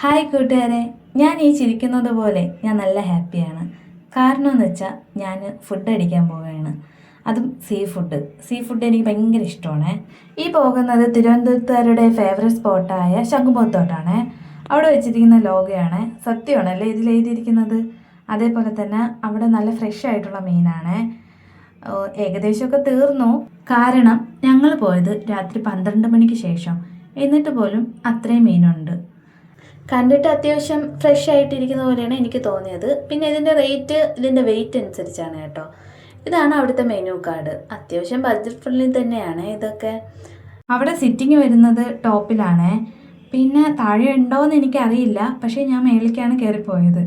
Hi കൂട്ടുകാരെ, ഞാൻ ഈ ചിരിക്കുന്നത് പോലെ ഞാൻ നല്ല ഹാപ്പിയാണ്. കാരണം എന്ന് വെച്ചാൽ ഞാൻ ഫുഡ് അടിക്കാൻ പോവുകയാണ്. അതും സീ ഫുഡ് എനിക്ക് ഭയങ്കര ഇഷ്ടമാണ്. ഈ പോകുന്നത് തിരുവനന്തപുരത്തുകാരുടെ ഫേവറേറ്റ് സ്പോട്ടായ ശംഖുമുഖത്തോട്ടാണ്. അവിടെ വെച്ചിരിക്കുന്ന ലോഗയാണ്. സത്യമാണല്ലേ ഇതിൽ എഴുതിയിരിക്കുന്നത്. അതേപോലെ തന്നെ അവിടെ നല്ല ഫ്രഷ് ആയിട്ടുള്ള മീനാണ്. ഏകദേശമൊക്കെ തീർന്നു. കാരണം ഞങ്ങൾ പോയത് രാത്രി 12 മണിക്ക് ശേഷം. എന്നിട്ട് പോലും അത്രയും മീനുണ്ട്. കണ്ടിട്ട് അത്യാവശ്യം ഫ്രഷ് ആയിട്ടിരിക്കുന്ന പോലെയാണ് എനിക്ക് തോന്നിയത്. പിന്നെ ഇതിൻ്റെ വെയിറ്റ് അനുസരിച്ചാണ് കേട്ടോ. ഇതാണ് അവിടുത്തെ മെനു കാർഡ്. അത്യാവശ്യം ബഡ്ജറ്റ് ഫ്രണ്ട്ലി തന്നെയാണ് ഇതൊക്കെ. അവിടെ സിറ്റിംഗ് വരുന്നത് ടോപ്പിലാണ്. പിന്നെ താഴെ ഉണ്ടോയെന്ന് എനിക്കറിയില്ല, പക്ഷേ ഞാൻ മേളിലേക്കാണ് കയറിപ്പോയത്.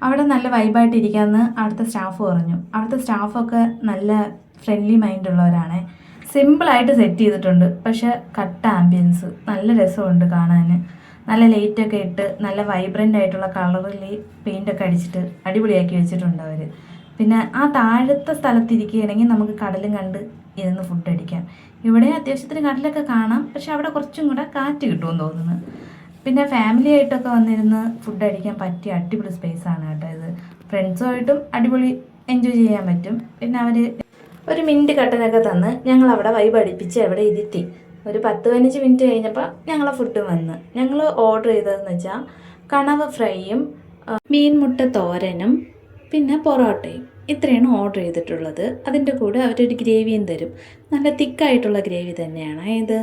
അവിടെ നല്ല വൈബായിട്ട് ഇരിക്കാമെന്ന് അവിടുത്തെ സ്റ്റാഫ് പറഞ്ഞു. അവിടുത്തെ സ്റ്റാഫൊക്കെ നല്ല ഫ്രണ്ട്ലി മൈൻഡുള്ളവരാണ്. സിമ്പിളായിട്ട് സെറ്റ് ചെയ്തിട്ടുണ്ട്, പക്ഷേ കട്ട ആംബിയൻസ് നല്ല രസമുണ്ട് കാണാൻ. നല്ല ലൈറ്റൊക്കെ ഇട്ട് നല്ല വൈബ്രൻ്റ് ആയിട്ടുള്ള കളറിൽ പെയിൻ്റൊക്കെ അടിച്ചിട്ട് അടിപൊളിയാക്കി വെച്ചിട്ടുണ്ട് അവർ. പിന്നെ ആ താഴത്തെ സ്ഥലത്തിരിക്കുകയാണെങ്കിൽ നമുക്ക് കടലും കണ്ട് ഇരുന്ന് ഫുഡ് അടിക്കാം. ഇവിടെ അത്യാവശ്യത്തിന് കടലൊക്കെ കാണാം, പക്ഷെ അവിടെ കുറച്ചും കൂടെ കാറ്റ് കിട്ടുമെന്ന് തോന്നുന്നു. പിന്നെ ഫാമിലി ആയിട്ടൊക്കെ വന്നിരുന്ന് ഫുഡ് അടിക്കാൻ പറ്റിയ അടിപൊളി സ്പേസാണ് കേട്ടോ ഇത്. ഫ്രണ്ട്സുമായിട്ടും അടിപൊളി എൻജോയ് ചെയ്യാൻ പറ്റും. പിന്നെ അവർ ഒരു മിൻറ്റ് കട്ടനൊക്കെ തന്ന് ഞങ്ങളവിടെ വൈബ് അടിപ്പിച്ച് അവിടെ ഇരുത്തി. ഒരു 10-15 മിനിറ്റ് കഴിഞ്ഞപ്പോൾ ഞങ്ങളെ ഫുഡ് വന്ന്. ഞങ്ങൾ ഓർഡർ ചെയ്തതെന്ന് വെച്ചാൽ കണവ ഫ്രൈയും മീൻ മുട്ട തോരനും പിന്നെ പൊറോട്ടയും. ഇത്രയാണ് ഓർഡർ ചെയ്തിട്ടുള്ളത്. അതിൻ്റെ കൂടെ അവരൊരു ഗ്രേവിയും തരും. നല്ല തിക്കായിട്ടുള്ള ഗ്രേവി തന്നെയാണ് ഇത്.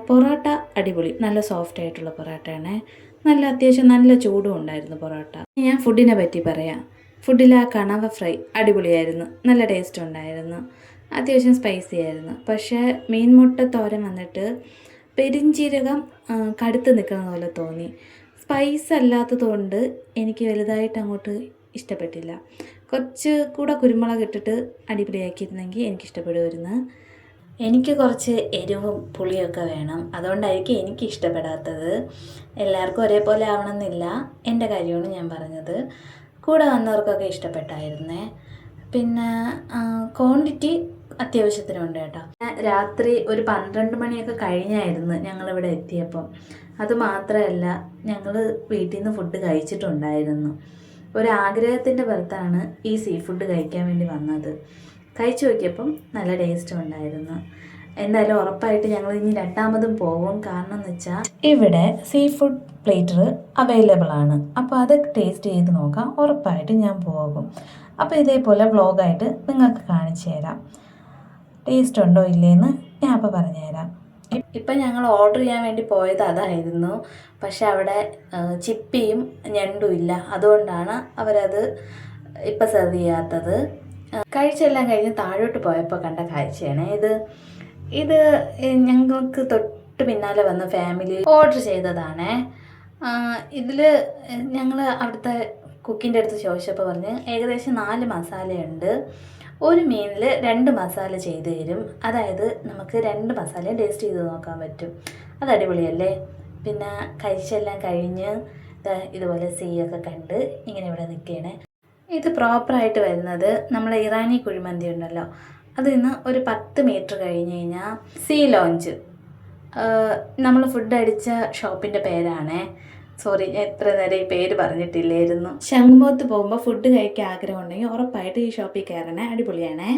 പൊറോട്ട അടിപൊളി, നല്ല സോഫ്റ്റ് ആയിട്ടുള്ള പൊറോട്ടയാണ്. അത്യാവശ്യം നല്ല ചൂടും ഉണ്ടായിരുന്നു പൊറോട്ട. ഞാൻ ഫുഡിനെ പറ്റി പറയാം. ഫുഡിൽ ആ കണവ ഫ്രൈ അടിപൊളിയായിരുന്നു, നല്ല ടേസ്റ്റ് ഉണ്ടായിരുന്നു, അത്യാവശ്യം സ്പൈസി ആയിരുന്നു. പക്ഷേ മീൻ മുട്ട തോരൻ വന്നിട്ട് പെരിഞ്ചീരകം കടുത്ത് നിൽക്കുന്ന പോലെ തോന്നി. സ്പൈസ് അല്ലാത്തതുകൊണ്ട് എനിക്ക് വലുതായിട്ട് അങ്ങോട്ട് ഇഷ്ടപ്പെട്ടില്ല. കുറച്ച് കൂടെ കുരുമുളക് ഇട്ടിട്ട് അടിപൊളിയാക്കിയിരുന്നെങ്കിൽ എനിക്കിഷ്ടപ്പെടുമായിരുന്നു. എനിക്ക് കുറച്ച് എരിവും പുളിയൊക്കെ വേണം, അതുകൊണ്ടായിരിക്കും എനിക്ക് ഇഷ്ടപ്പെടാത്തത്. എല്ലാവർക്കും ഒരേപോലെ ആവണമെന്നില്ല, എൻ്റെ കാര്യമാണ് ഞാൻ പറഞ്ഞത്. കൂടെ വന്നവർക്കൊക്കെ ഇഷ്ടപ്പെട്ടായിരുന്നേ. പിന്നെ ക്വാണ്ടിറ്റി അത്യാവശ്യത്തിനുണ്ട് കേട്ടോ. രാത്രി ഒരു 12 മണിയൊക്കെ കഴിഞ്ഞായിരുന്നു ഞങ്ങളിവിടെ എത്തിയപ്പം. അതുമാത്രമല്ല, ഞങ്ങൾ വീട്ടിൽ നിന്ന് ഫുഡ് കഴിച്ചിട്ടുണ്ടായിരുന്നു. ഒരു ആഗ്രഹത്തിൻ്റെ പുറത്താണ് ഈ സീ ഫുഡ് കഴിക്കാൻ വേണ്ടി വന്നത്. കഴിച്ചു നോക്കിയപ്പം നല്ല ടേസ്റ്റ് ഉണ്ടായിരുന്നു. എന്തായാലും ഉറപ്പായിട്ട് ഞങ്ങൾ ഇനി രണ്ടാമതും പോകും. കാരണം എന്ന് വെച്ചാൽ ഇവിടെ സീ ഫുഡ് പ്ലേറ്റർ അവൈലബിൾ ആണ്. അപ്പോൾ അത് ടേസ്റ്റ് ചെയ്ത് നോക്കാം. ഉറപ്പായിട്ട് ഞാൻ പോകും. അപ്പോൾ ഇതേപോലെ വ്ളോഗായിട്ട് നിങ്ങൾക്ക് കാണിച്ചു തരാം. ടേസ്റ്റ് ഉണ്ടോ ഇല്ലേന്ന് ഞാൻ അപ്പോൾ പറഞ്ഞുതരാം. ഇപ്പം ഞങ്ങൾ ഓർഡർ ചെയ്യാൻ വേണ്ടി പോയത് അതായിരുന്നു. പക്ഷെ അവിടെ ചിപ്പിയും ഞണ്ടും ഇല്ല. അതുകൊണ്ടാണ് അവരത് ഇപ്പം സെർവ് ചെയ്യാത്തത്. കഴിച്ചെല്ലാം കഴിഞ്ഞ് താഴോട്ട് പോയപ്പോൾ കണ്ട കാഴ്ചയാണ് ഇത് ഞങ്ങൾക്ക് തൊട്ട് പിന്നാലെ വന്ന ഫാമിലി ഓർഡർ ചെയ്തതാണ്. ഇതിൽ ഞങ്ങൾ അവിടുത്തെ കുക്കിൻ്റെ അടുത്ത് ചോദിച്ചപ്പോൾ പറഞ്ഞ് ഏകദേശം 4 മസാലയുണ്ട്. ഒരു മീനിൽ 2 മസാല ചെയ്ത് തരും. അതായത് നമുക്ക് 2 മസാലയും ടേസ്റ്റ് ചെയ്ത് നോക്കാൻ പറ്റും. അത് അടിപൊളിയല്ലേ. പിന്നെ കഴിച്ചെല്ലാം കഴിഞ്ഞ് ഇതുപോലെ സീയൊക്കെ കണ്ട് ഇങ്ങനെ ഇവിടെ നിൽക്കുകയാണ്. ഇത് പ്രോപ്പറായിട്ട് വരുന്നത് നമ്മളെ ഇറാനി കുഴിമന്തി ഉണ്ടല്ലോ, അതിൽ നിന്ന് ഒരു 10 മീറ്റർ കഴിഞ്ഞ് കഴിഞ്ഞാൽ സീ ലോഞ്ച്, നമ്മൾ ഫുഡ് അടിച്ച ഷോപ്പിൻ്റെ പേരാണ്. സോറി, ഞാൻ എത്ര നേരം ഈ പേര് പറഞ്ഞിട്ടില്ലായിരുന്നു. ശംഖുമുഖത്ത് പോകുമ്പോൾ ഫുഡ് കഴിക്കാൻ ആഗ്രഹം ഉണ്ടെങ്കിൽ ഉറപ്പായിട്ട് ഈ ഷോപ്പിൽ കയറണേ, അടിപൊളിയാണേ.